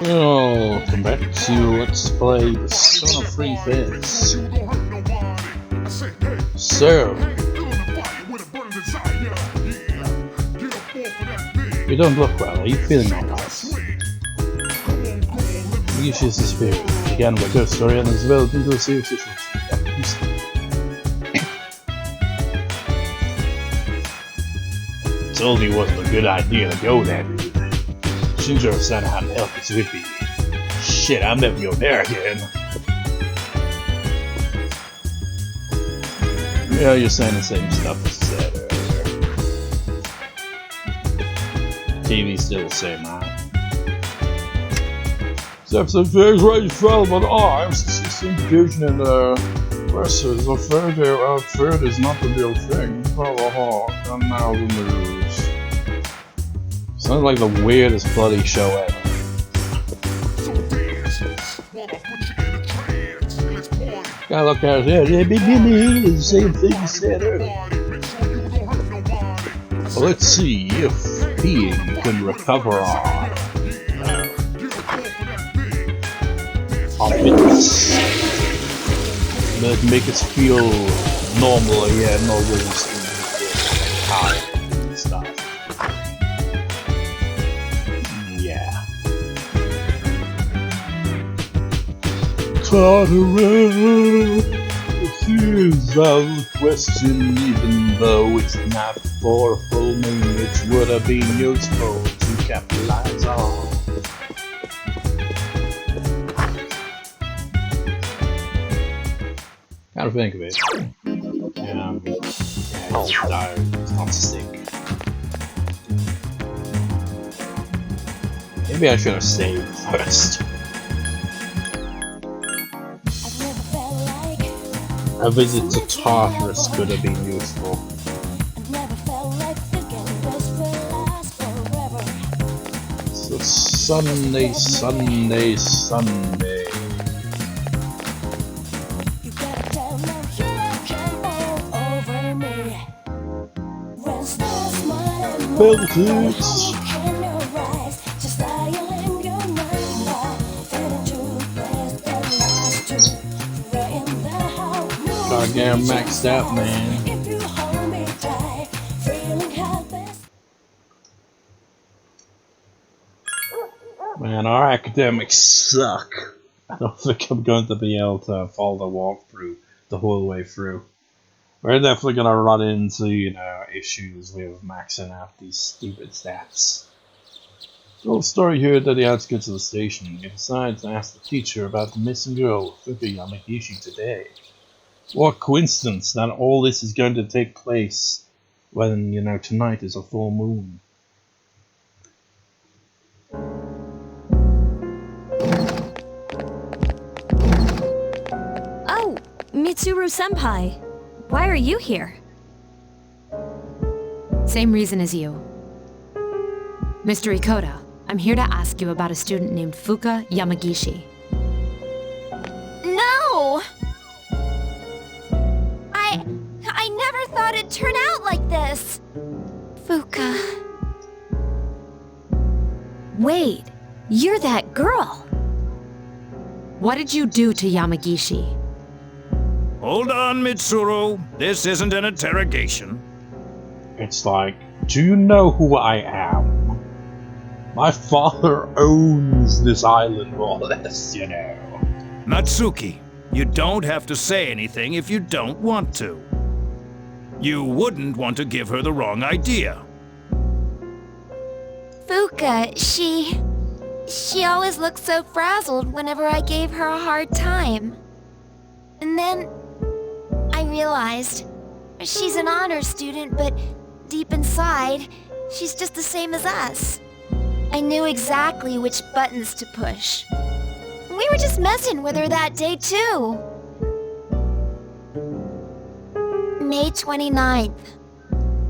Oh, welcome back to Let's Play the Son of Free FES. So, you don't look well. Are you feeling alright? You should disappear. Again, with her story and as well into a serious situation. Told you it wasn't a good idea to go there. Shinjiro said how to help us with me. Shit, I'm never going there again. Yeah, you're saying the same stuff as I said earlier. TV's still the same, huh? Except the face raised fell, but arms, system fusion and versus a third is not the real thing. And now the news. Sounds like the weirdest bloody show ever. Gotta look out here. The same thing you said earlier. Well, let's see if peeing can recover our fitness. Make us feel normal again, not just tired and stuff. Refuse our question, even though it's not for a full moon, it would have been useful to capitalize on. Gotta think of it. Yeah, it's tired, it's not sick. Maybe I should have saved first. A visit to Tartarus could have been useful. So Sunday. Built it! Gotta get him maxed out, man. Man, our academics suck. I don't think I'm going to be able to follow the walkthrough the whole way through. We're definitely gonna run into, issues with maxing out these stupid stats. Little story here at the outskirts of the station. You decide to ask the teacher about the missing girl, Fuuka Yamagishi, today. What coincidence that all this is going to take place when, tonight is a full moon. Oh, Mitsuru-senpai. Why are you here? Same reason as you. Mr. Ekoda, I'm here to ask you about a student named Fuuka Yamagishi. No! I never thought it'd turn out like this. Fuuka. Wait, you're that girl! What did you do to Yamagishi? Hold on, Mitsuru. This isn't an interrogation. It's like, do you know who I am? My father owns this island, more or less, Natsuki, you don't have to say anything if you don't want to. You wouldn't want to give her the wrong idea. Fuuka, she always looked so frazzled whenever I gave her a hard time. And then I realized she's an honor student, but deep inside, she's just the same as us. I knew exactly which buttons to push. We were just messing with her that day, too. May 29th.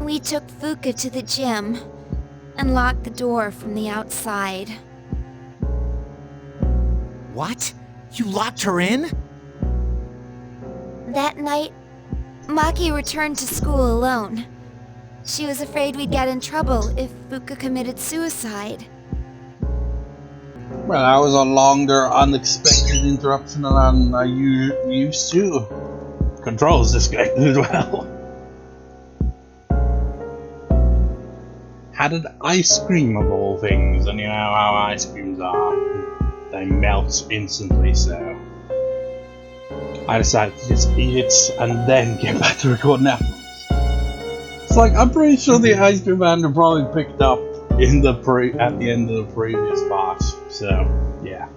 We took Fuuka to the gym and locked the door from the outside. What? You locked her in? That night, Maki returned to school alone. She was afraid we'd get in trouble if Fuuka committed suicide. Well, that was a longer, unexpected interruption than I used to. Controls disconnected as well. Had an ice cream of all things, and you know how ice creams are. They melt instantly, so I decided to just eat it and then get back to recording afterwards. It's like, I'm pretty sure the ice cream vendor probably picked up in the at the end of the previous part, so yeah.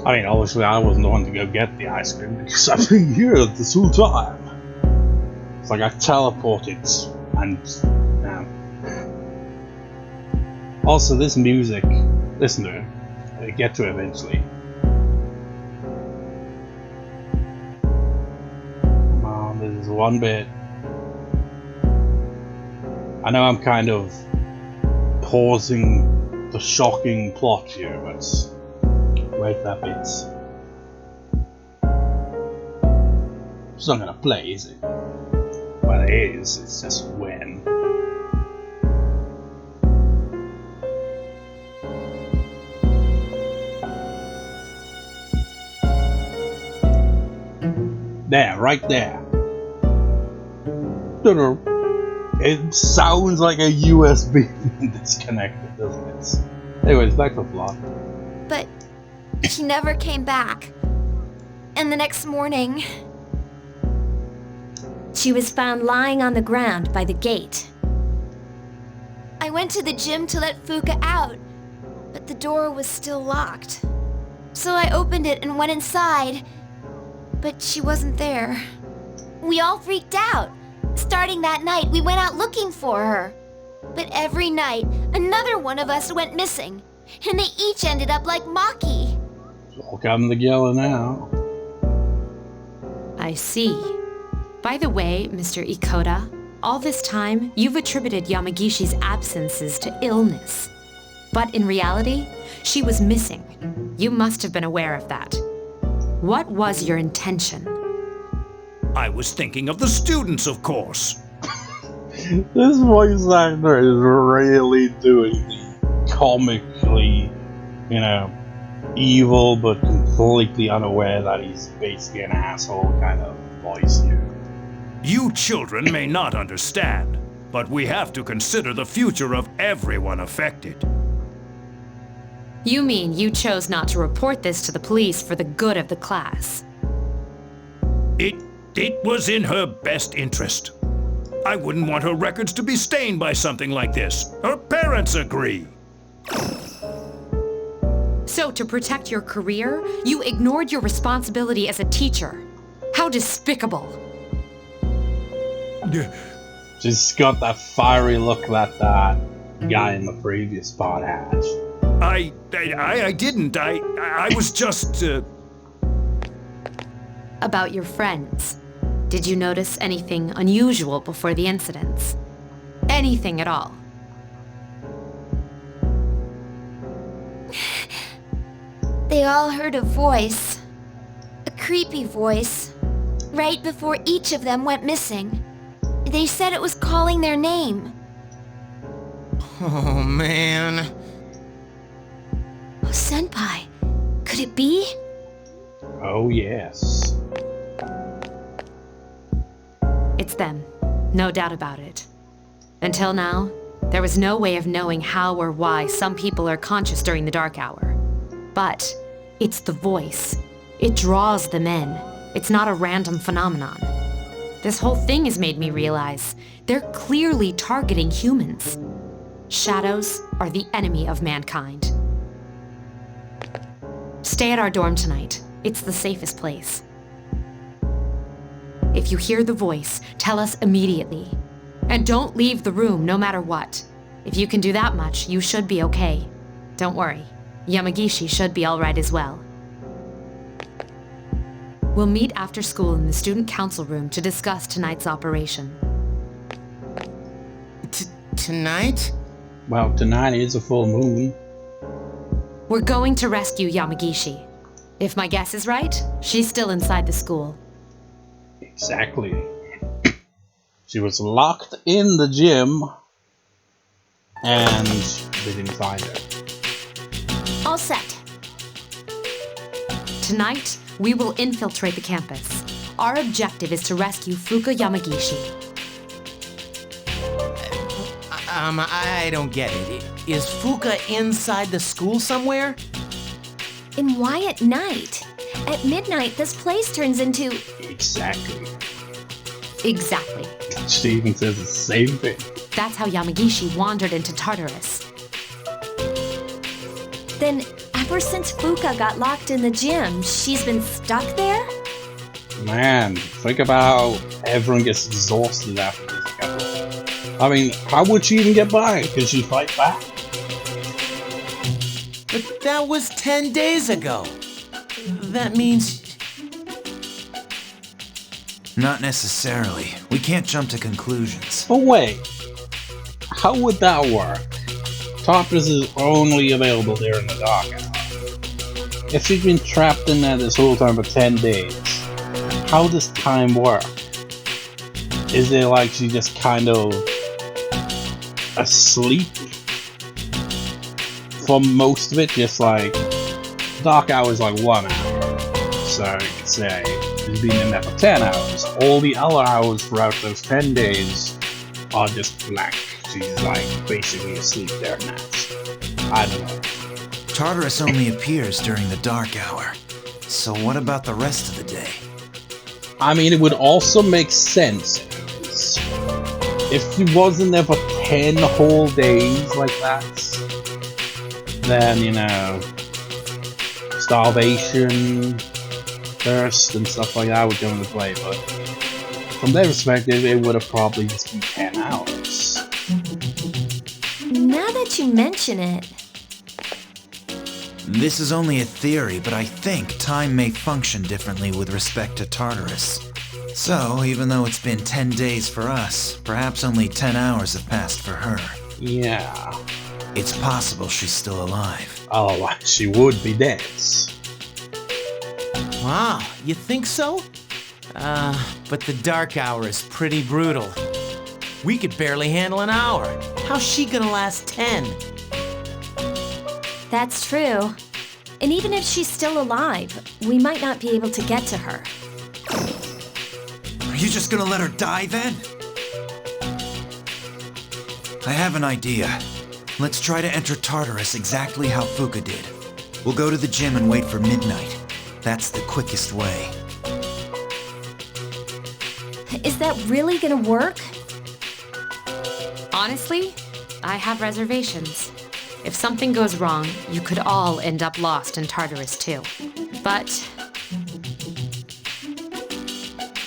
I mean, obviously I wasn't the one to go get the ice cream because I've been here this whole time. It's like I teleported and also this music, listen to it. I get to it eventually. Come on, there's one bit. I know I'm kind of pausing the shocking plot here, but wait for that bit. It's not gonna play, is it? Well, it is, it's just when. There, right there. It sounds like a USB being disconnected, doesn't it? Anyways, back to the plot. But she never came back. And the next morning, she was found lying on the ground by the gate. I went to the gym to let Fuuka out, but the door was still locked. So I opened it and went inside, but she wasn't there. We all freaked out. Starting that night, we went out looking for her. But every night, another one of us went missing, and they each ended up like Maki. It's all coming together now. I see. By the way, Mr. Ekoda, all this time, you've attributed Yamagishi's absences to illness. But in reality, she was missing. You must have been aware of that. What was your intention? I was thinking of the students, of course. This voice actor is really doing the comically, you know, evil but completely unaware that he's basically an asshole kind of voice here. You children may not understand, but we have to consider the future of everyone affected. You mean you chose not to report this to the police for the good of the class? It was in her best interest. I wouldn't want her records to be stained by something like this. Her parents agree. So to protect your career, you ignored your responsibility as a teacher. How despicable. She's got that fiery look that guy in the previous part had. I didn't. I was just, About your friends. Did you notice anything unusual before the incidents? Anything at all? They all heard a voice. A creepy voice. Right before each of them went missing. They said it was calling their name. Oh, man. Oh, Senpai, could it be? Oh yes. It's them. No doubt about it. Until now, there was no way of knowing how or why some people are conscious during the dark hour. But it's the voice. It draws them in. It's not a random phenomenon. This whole thing has made me realize they're clearly targeting humans. Shadows are the enemy of mankind. Stay at our dorm tonight. It's the safest place. If you hear the voice, tell us immediately. And don't leave the room no matter what. If you can do that much, you should be okay. Don't worry. Yamagishi should be alright as well. We'll meet after school in the student council room to discuss tonight's operation. Tonight? Well, tonight is a full moon. We're going to rescue Yamagishi. If my guess is right, she's still inside the school. Exactly. She was locked in the gym, and they didn't find her. All set. Tonight, we will infiltrate the campus. Our objective is to rescue Fuuka Yamagishi. I don't get it. Is Fuuka inside the school somewhere? And why at night? At midnight, this place turns into... Exactly. Exactly. She even says the same thing. That's how Yamagishi wandered into Tartarus. Then, ever since Fuuka got locked in the gym, she's been stuck there? Man, think about how everyone gets exhausted after this battle. I mean, how would she even get by? Could she fight back? But that was 10 days ago. That means... Not necessarily. We can't jump to conclusions. But wait, how would that work? Tartarus is only available there in the dark hour. If she's been trapped in there this whole time for 10 days, how does time work? Is it like she just kind of asleep for most of it? Just like dark hour is like 1 hour, so you could say she's been in there for 10 hours. All the other hours throughout those 10 days are just blank. She's like basically asleep there now. I don't know. Tartarus only appears during the dark hour. So what about the rest of the day? I mean, it would also make sense if she wasn't there for 10 whole days like that. Then, you know, starvation, thirst, and stuff like that would come into play. But from their perspective, it would have probably just been 10 hours. Now that you mention it... This is only a theory, but I think time may function differently with respect to Tartarus. So, even though it's been 10 days for us, perhaps only 10 hours have passed for her. Yeah. It's possible she's still alive. Otherwise, she would be dead. Wow, you think so? But the dark hour is pretty brutal. We could barely handle an hour. How's she gonna last 10? That's true. And even if she's still alive, we might not be able to get to her. Are you just gonna let her die then? I have an idea. Let's try to enter Tartarus exactly how Fuuka did. We'll go to the gym and wait for midnight. That's the quickest way. Is that really gonna work? Honestly, I have reservations. If something goes wrong, you could all end up lost in Tartarus too. But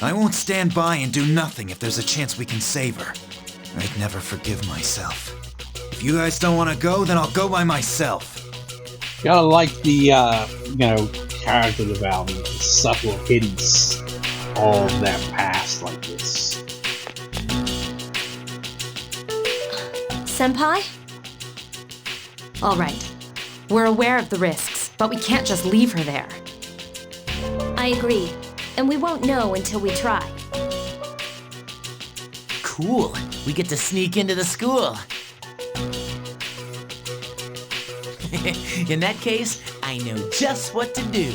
I won't stand by and do nothing if there's a chance we can save her. I'd never forgive myself. If you guys don't want to go, then I'll go by myself. Gotta like the, you know, character development, the subtle hints of their past like this. Senpai? all right, we're aware of the risks, but we can't just leave her there. I agree. And we won't know until we try. Cool. We get to sneak into the school. In that case, I know just what to do.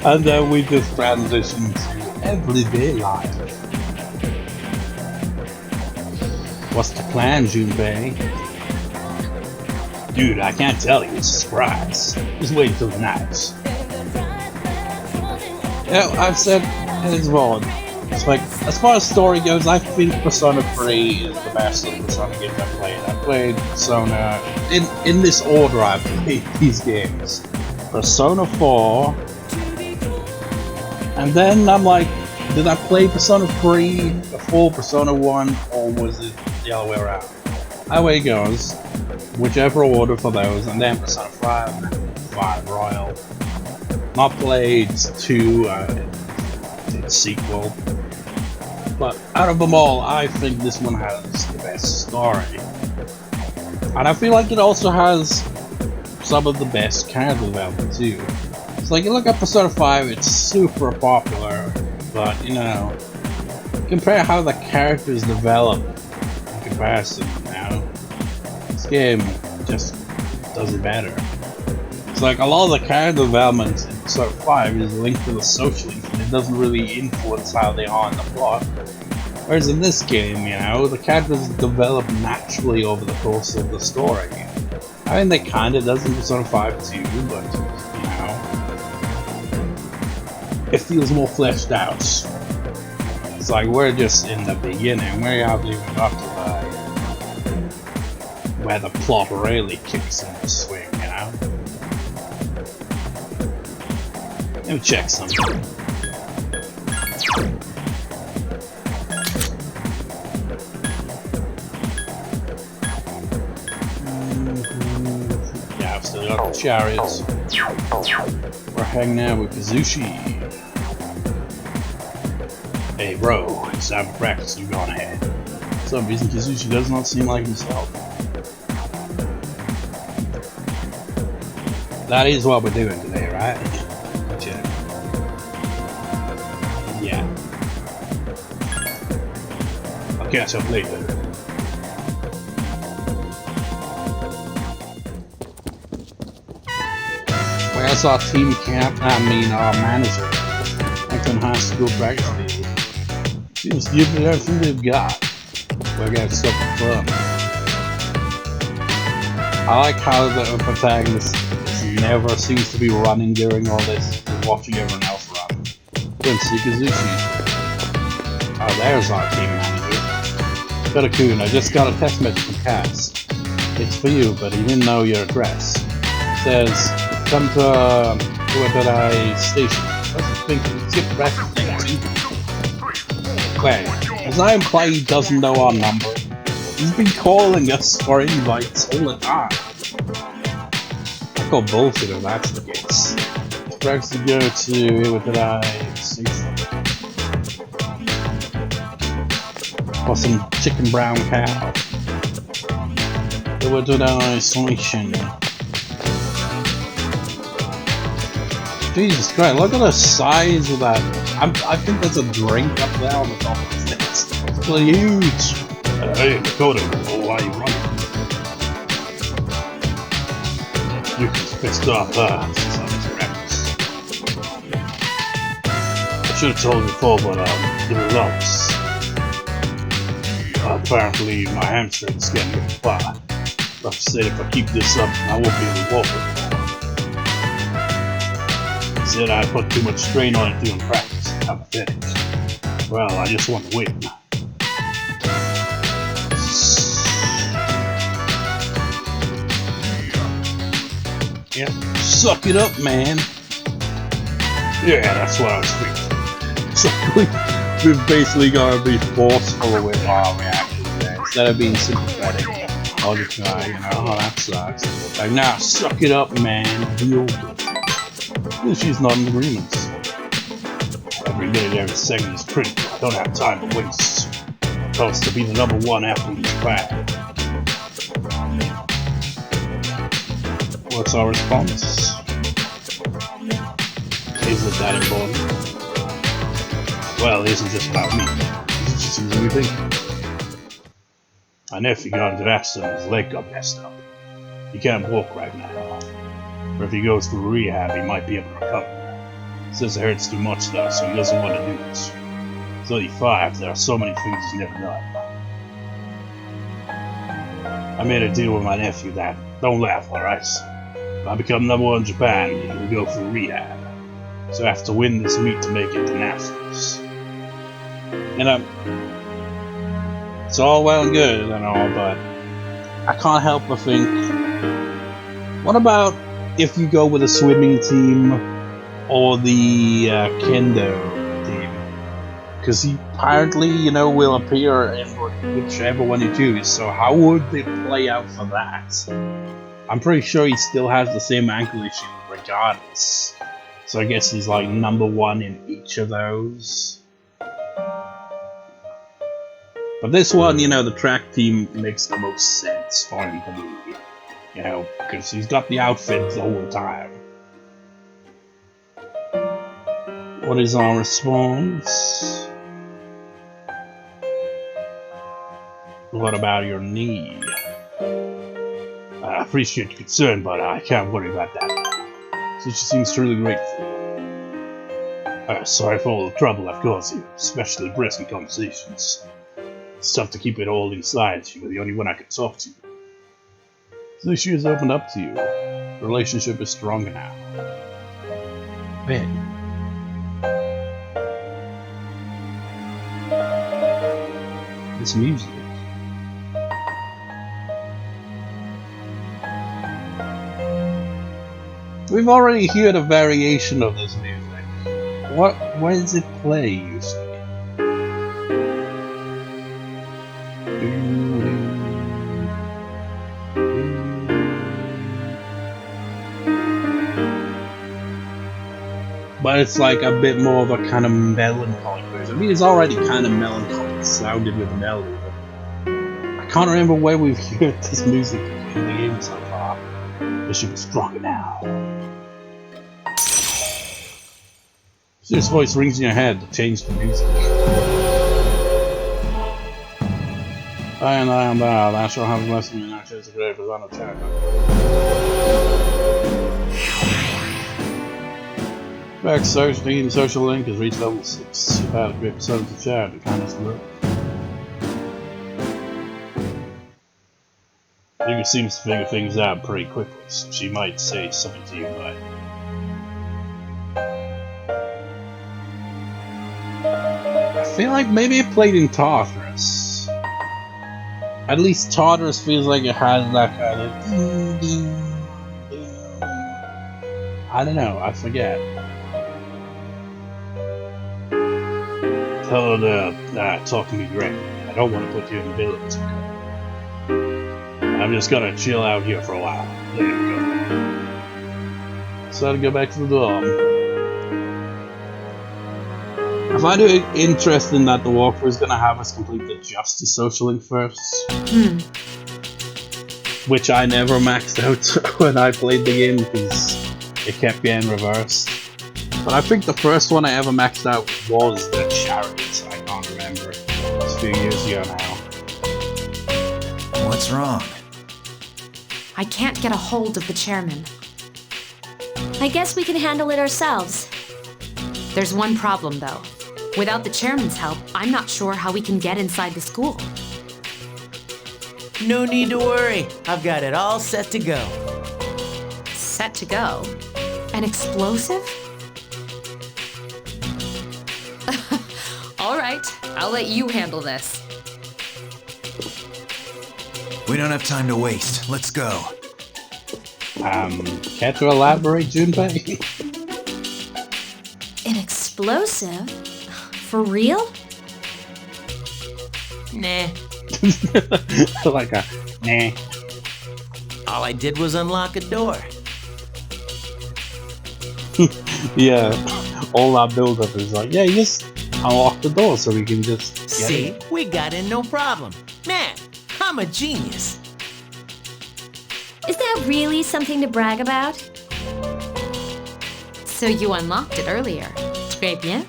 And then we just transition to everyday life. What's the plan, Junpei? Dude, I can't tell you, it's a surprise. Just wait until the night. Yeah, I've said it's valid. It's like, as far as story goes, I think Persona 3 is the best of the Persona games I've played. I played Persona in this order. I've played these games: Persona 4, and then I'm like, did I play Persona 3 before Persona 1, or was it the other way around? Either way it goes, whichever order for those, and then Persona 5 Royal. Not played 2, its sequel. But out of them all, I think this one has the best story. And I feel like it also has some of the best character development too. It's like, you look at Persona 5, it's super popular, but you know, compare how the characters develop in comparison, you know, this game just does it better. It's like a lot of the character development in episode 5 is linked to the social link, and it doesn't really influence how they are in the plot. Whereas in this game, you know, the characters develop naturally over the course of the story. I mean, they kinda does in episode 5 too, but, you know, it feels more fleshed out. It's like we're just in the beginning, we haven't even got to where the plot really kicks into swing, you know? Let me check something. Yeah, I've still got the chariots. We're hanging out with Kazushi. Hey bro, it's time for practice, you've gone ahead. For some reason Kazushi does not seem like himself. That is what we're doing today, right? Check. Yeah. I'll catch up later. Where's our team our manager? Acton High School practice days. Seems to give me everything they've got. We're gonna stop for fun. I like how the protagonist never seems to be running during all this, just watching everyone else run. Let's see Kazushi. Oh, there's our team manager. Koda-kun, I just got a text message from Cass. It's for you, but he didn't know your address. It says, come to Ekoda station. What's he thinking? Skip practice thing. Wait, as I imply he doesn't know our number? He's been calling us for invites all the time. I call bullshit if that's the case. Practice to go to Ekoda station. For some chicken brown cow. Ekoda station. Jesus Christ, look at the size of that. I think there's a drink up there on the top of the stairs. It's really huge. Hey, Ekoda, why are you running? You pissed off since I was practice. I should have told you before, but the results. Apparently, my hamstring's getting really far. I've said if I keep this up, I won't be able to walk anymore. Said I put too much strain on it during practice. I'm finished. Well, I just want to win. Yeah, suck it up, man. Yeah, that's what I was thinking. So we've basically got to be forceful with our reactions there. Instead of being sympathetic, I'll just try, you know, oh, that sucks. Like, nah, suck it up, man. Real good. Well, she's not in agreement. Every minute, every second is critical. I don't have time to waste. Supposed to be the #1 after each class. What's our response? Is it that important? Well, it isn't just about me. It's just easy to think. My nephew got into an accident and his leg got messed up. He can't walk right now. Or if he goes through rehab, he might be able to recover. He says it hurts too much though, so he doesn't want to do it. He's 35, there are so many things he's never done. I made a deal with my nephew that, don't laugh, alright? If I become #1 in Japan, he'll go through rehab. So I have to win this meet to make it to Nationals. And it's all well and good and all, but I can't help but think, what about if you go with a swimming team or the kendo team? Because he apparently, you know, will appear in whichever one you choose, so how would it play out for that? I'm pretty sure he still has the same ankle issue regardless. So I guess he's like #1 in each of those. But this one, you know, the track team makes the most sense for him to be. You know, because he's got the outfit the whole time. What is our response? What about your knee? I appreciate your concern, but I can't worry about that. So she seems truly grateful. Sorry for all the trouble I've caused you, especially breast conversations. It's tough to keep it all inside. You were the only one I could talk to. So she has opened up to you. The relationship is stronger now. Ben. This music. We've already heard a variation of this music. When does it play usually? But it's like a bit more of a kind of melancholic version. I mean, it's already kind of melancholic sounded with the melody, but I can't remember where we've heard this music in the game so far. But she was stronger now. This voice rings in your head to change the music. I am thou, thou shalt have blessed me, and I chose the grave as on a child. Back search, the social link has reached level 6. You've had a great percentage of chat, the kindness of work. Fuuka seems to figure things out pretty quickly, so she might say something to you, but I feel like maybe it played in Tartarus. At least Tartarus feels like it has that kind of I don't know, I forget. Tell her to talk to me directly. I don't want to put you in the village. I'm just gonna chill out here for a while. There you go. So to go back to the dorm. I find it interesting that the walkthrough is gonna have us complete the Justice social link first. Which I never maxed out when I played the game because it kept getting reversed. But I think the first one I ever maxed out was the Chariots. I can't remember. It's a few years ago now. What's wrong? I can't get a hold of the chairman. I guess we can handle it ourselves. There's one problem, though. Without the chairman's help, I'm not sure how we can get inside the school. No need to worry. I've got it all set to go. Set to go? An explosive? All right, I'll let you handle this. We don't have time to waste. Let's go. Care to elaborate, Junpei? An explosive? For real? Nah. Like a nah. All I did was unlock a door. Yeah, all that build up is like, yeah, you just unlock the door so we can just get See, in. we got in no problem. Man, I'm a genius. Is that really something to brag about? So you unlocked it earlier. Très bien.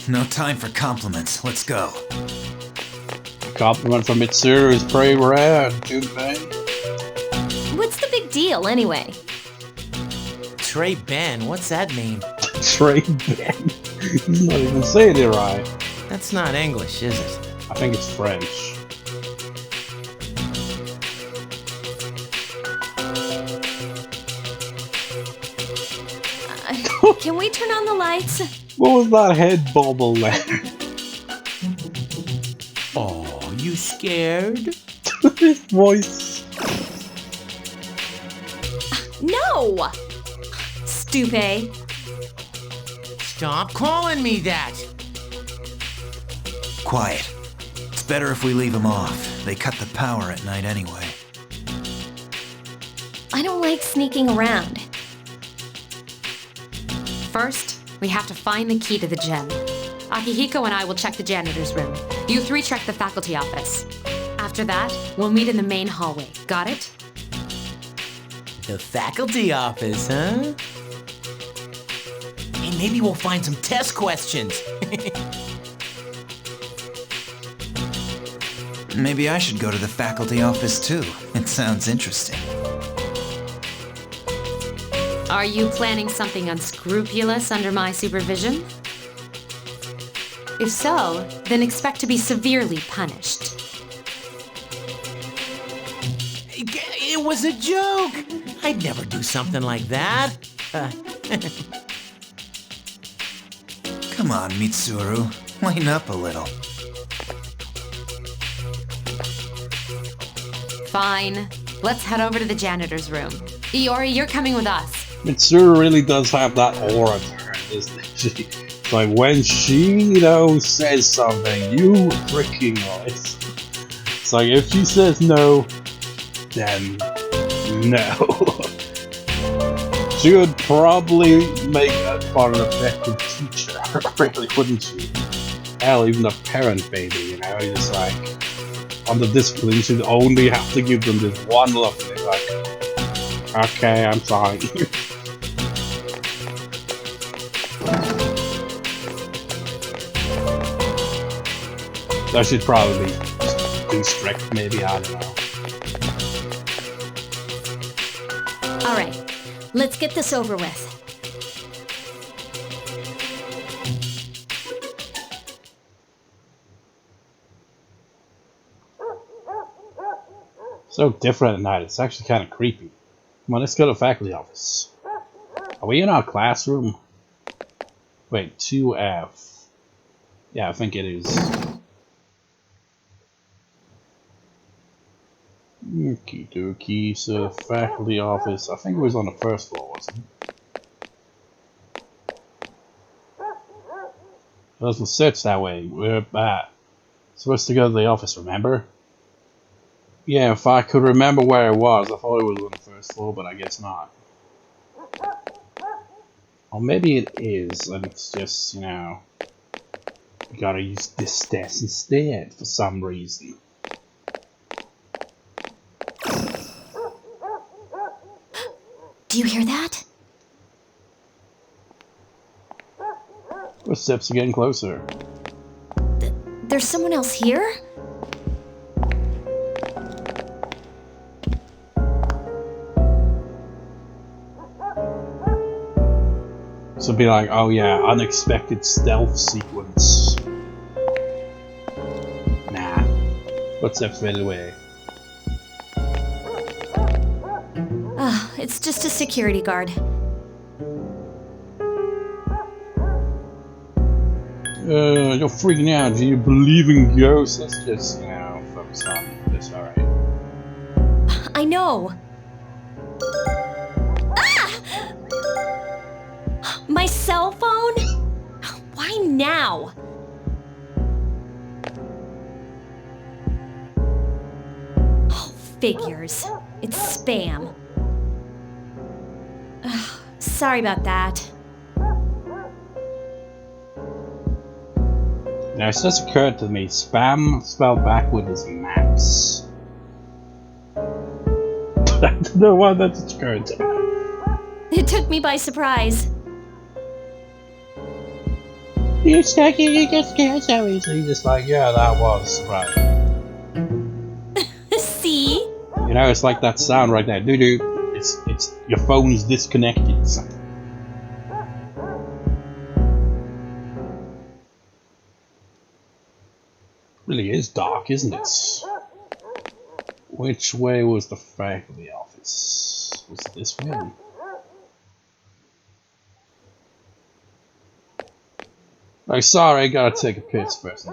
No time for compliments. Let's go. Compliment from Mitsuru is pretty rare, Junpei. What's the big deal, anyway? Trey Ben, what's that mean? Trey Ben. He's not even saying it right. That's not English, is it? I think it's French. Can we turn on the lights? What was that head bobble there? Oh, you scared? His voice. No! Stupid. Stop calling me that. Quiet. It's better if we leave them off. They cut the power at night anyway. I don't like sneaking around. First, we have to find the key to the gym. Akihiko and I will check the janitor's room. You three check the faculty office. After that, we'll meet in the main hallway. Got it? The faculty office, huh? Hey, maybe we'll find some test questions. Maybe I should go to the faculty office too. It sounds interesting. Are you planning something unscrupulous under my supervision? If so, then expect to be severely punished. It was a joke! I'd never do something like that. Come on, Mitsuru. Lighten up a little. Fine. Let's head over to the janitor's room. Iori, you're coming with us. Mitsuru really does have that aura to her, doesn't she? It's like when she, says something, you freaking listen. It's like if she says no, then no. She would probably make a fun and effective teacher, really, wouldn't she? Hell, even a parent baby, just like, on the discipline, she'd only have to give them this one look, and they're like, okay, I'm sorry. That should probably be too strict, maybe, I don't know. All right, let's get this over with. So different at night, it's actually kind of creepy. Come on, let's go to the faculty office. Are we in our classroom? Wait, 2F. Yeah, I think it is. Okie dokie, so faculty office. I think it was on the first floor, wasn't it? It doesn't search that way. We're supposed to go to the office, remember? Yeah, if I could remember where it was, I thought it was on the first floor, but I guess not. Or maybe it is, and it's just, you gotta use this desk instead for some reason. Do you hear that? Footsteps are getting closer. There's someone else here? So it'd be like, oh yeah, unexpected stealth sequence. Nah. Footsteps fade away. It's just a security guard. You're freaking out. Do you believe in ghosts? Let's just, focus on this, alright. I know. Ah! My cell phone? Why now? Oh, figures. It's spam. Ugh, sorry about that. Now, it just occurred to me, spam spelled backward is maps. I don't know why that just occurred to me. It took me by surprise. You stuck it, you get scared so easily. Just like, yeah, that was surprising. See? It's like that sound right there. Doo-doo. It's your phone is disconnected. Really is dark, isn't it? Which way was the faculty office? Was it this way? Oh, sorry, I gotta take a piss first.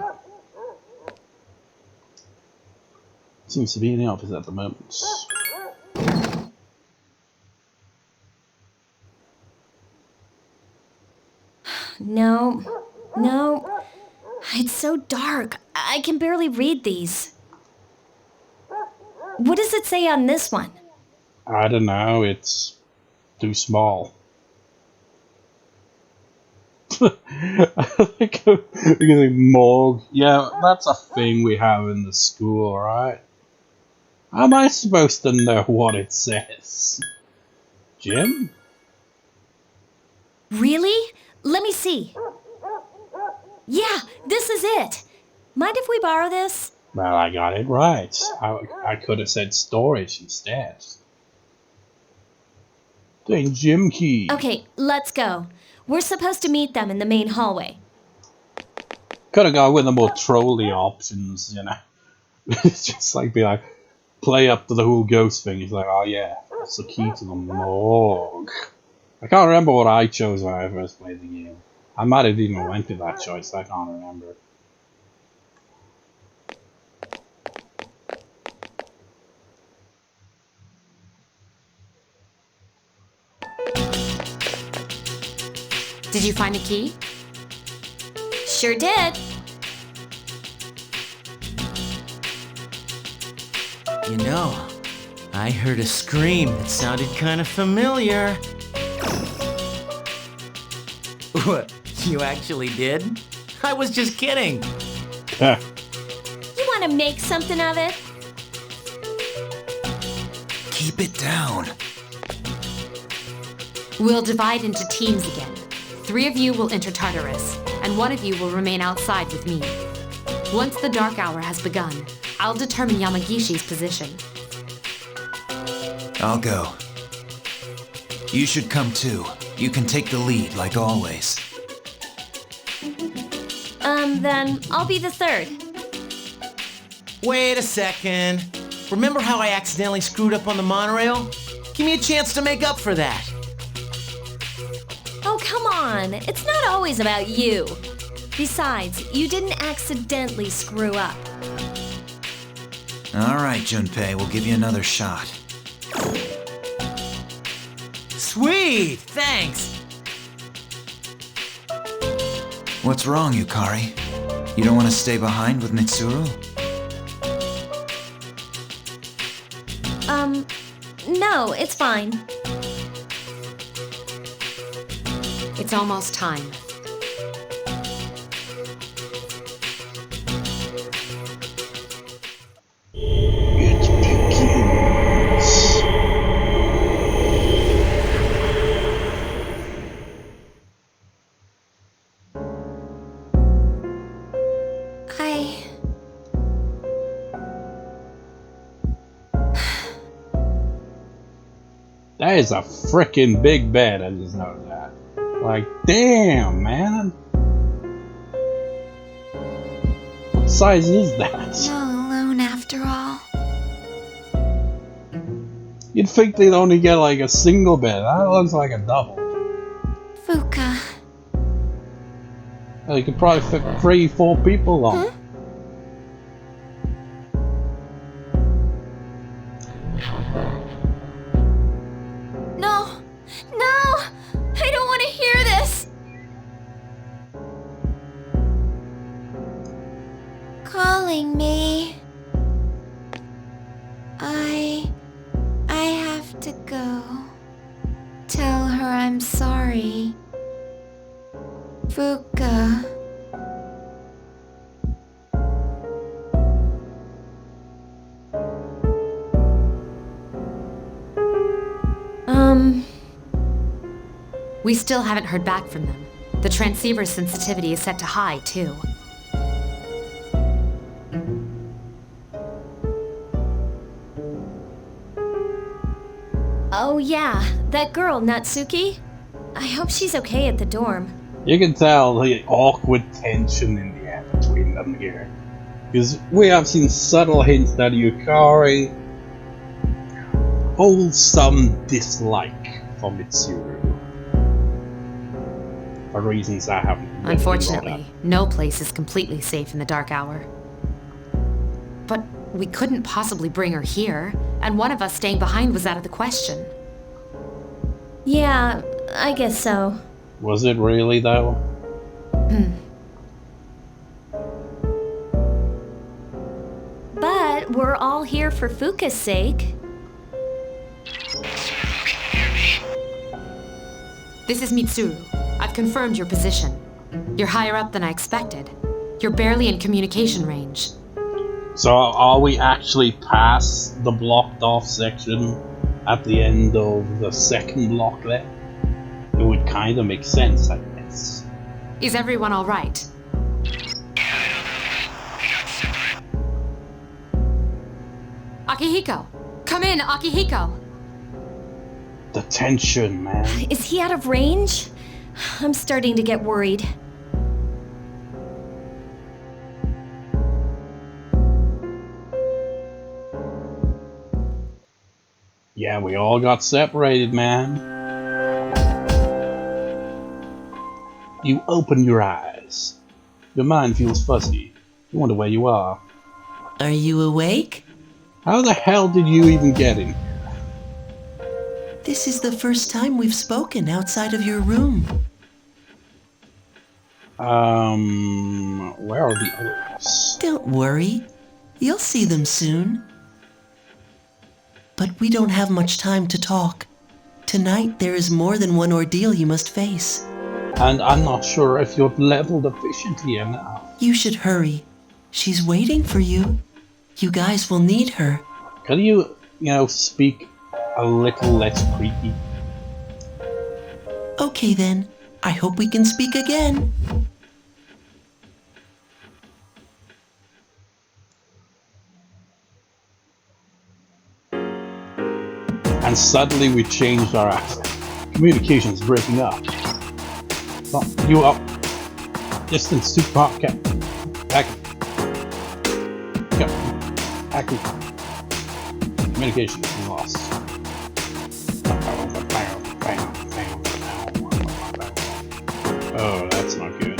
Seems to be in the office at the moment. No. It's so dark. I can barely read these. What does it say on this one? I don't know, it's too small. I think I'm thinking morgue. Yeah, that's a thing we have in the school, right? How am I supposed to know what it says? Jim? Really? Let me see. Yeah, this is it. Mind if we borrow this? Well, I got it right. I could have said storage instead. Dang, gym key. Okay, let's go. We're supposed to meet them in the main hallway. Could have gone with the more trolly options, you know. It's just like be like, play up to the whole ghost thing. It's like, oh yeah, that's the key to the morgue. I can't remember what I chose when I first played the game. I might have even went with that choice. I can't remember. Did you find the key? Sure did. You know, I heard a scream that sounded kind of familiar. What? You actually did? I was just kidding. You want to make something of it? Keep it down. We'll divide into teams again. 3 of you will enter Tartarus, and 1 of you will remain outside with me. Once the dark hour has begun, I'll determine Yamagishi's position. I'll go. You should come too. You can take the lead, like always. Then I'll be the third. Wait a second. Remember how I accidentally screwed up on the monorail? Give me a chance to make up for that. Oh, come on. It's not always about you. Besides, you didn't accidentally screw up. All right, Junpei, we'll give you another shot. Sweet, thanks. What's wrong, Yukari? You don't want to stay behind with Mitsuru? No, it's fine. It's almost time. It begins. That is a freaking big bed, I just noticed that. Like, damn, man. What size is that? All alone after all. You'd think they'd only get like a single bed. That looks like a double. Fuuka. You could probably fit 3-4 people on. Huh? No! No! I don't want to hear this! Calling me. I have to go. Tell her I'm sorry. Fuuka. We still haven't heard back from them. The transceiver's sensitivity is set to high, too. Oh yeah, that girl, Natsuki. I hope she's okay at the dorm. You can tell the awkward tension in the air between them here. Because we have seen subtle hints that Yukari holds some dislike for Mitsuru. For reasons I haven't really brought Unfortunately, up. no place is completely safe in the dark hour. But we couldn't possibly bring her here, and one of us staying behind was out of the question. Yeah, I guess so. Was it really though? But we're all here for Fuuka's sake. This is Mitsuru. I've confirmed your position. You're higher up than I expected. You're barely in communication range. So are we actually past the blocked off section at the end of the second block there? It would kind of make sense, I guess. Is everyone all right? Akihiko! Come in, Akihiko! The tension, man. Is he out of range? I'm starting to get worried. Yeah, we all got separated, man. You open your eyes. Your mind feels fuzzy. You wonder where you are. Are you awake? How the hell did you even get in? This is the first time we've spoken outside of your room. Where are the others? Don't worry. You'll see them soon. But we don't have much time to talk. Tonight there is more than one ordeal you must face. And I'm not sure if you've leveled efficiently enough. You should hurry. She's waiting for you. You guys will need her. Can you speak a little less creepy? Okay then. I hope we can speak again. And suddenly we changed our accent. Communication's breaking up. Well, you up. Distance too far. Okay. Back. Go. Back. Communication is lost. Oh, that's not good.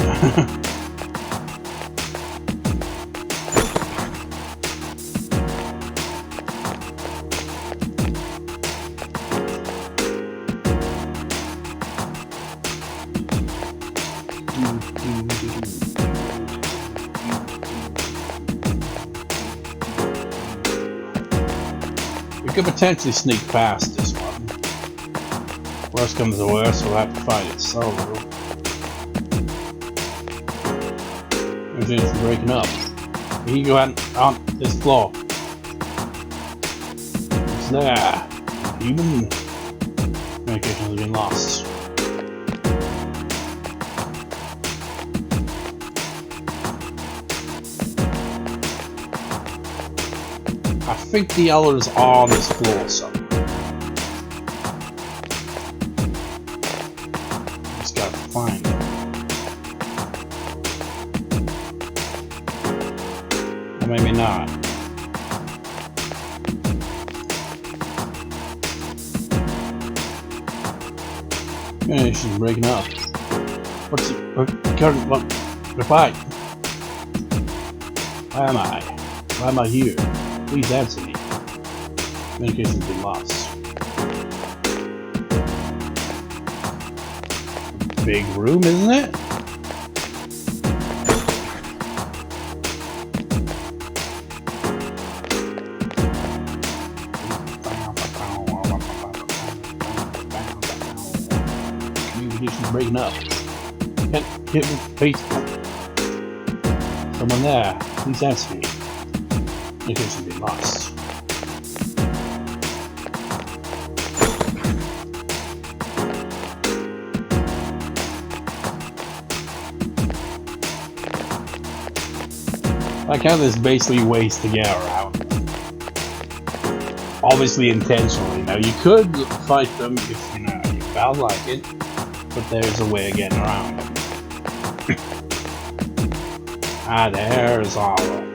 We could potentially sneak past this one. Worst comes to worst, we'll have to fight it solo. It's breaking up. We can go out on this floor. It's there. Human communication has been lost. I think the others are on this floor somewhere. Just gotta find them. Or maybe not. Communication's breaking up. What's it? Current what? Reply. Why am I? Why am I here? Please answer me. Communication's been lost. Big room, isn't it? Communication's breaking up. Can't hit me, please. Someone there. Please answer me. Communication's been lost. Like how there's basically ways to get around. Obviously intentionally. Now you could fight them if you felt like it, but there's a way of getting around them. There's all of them.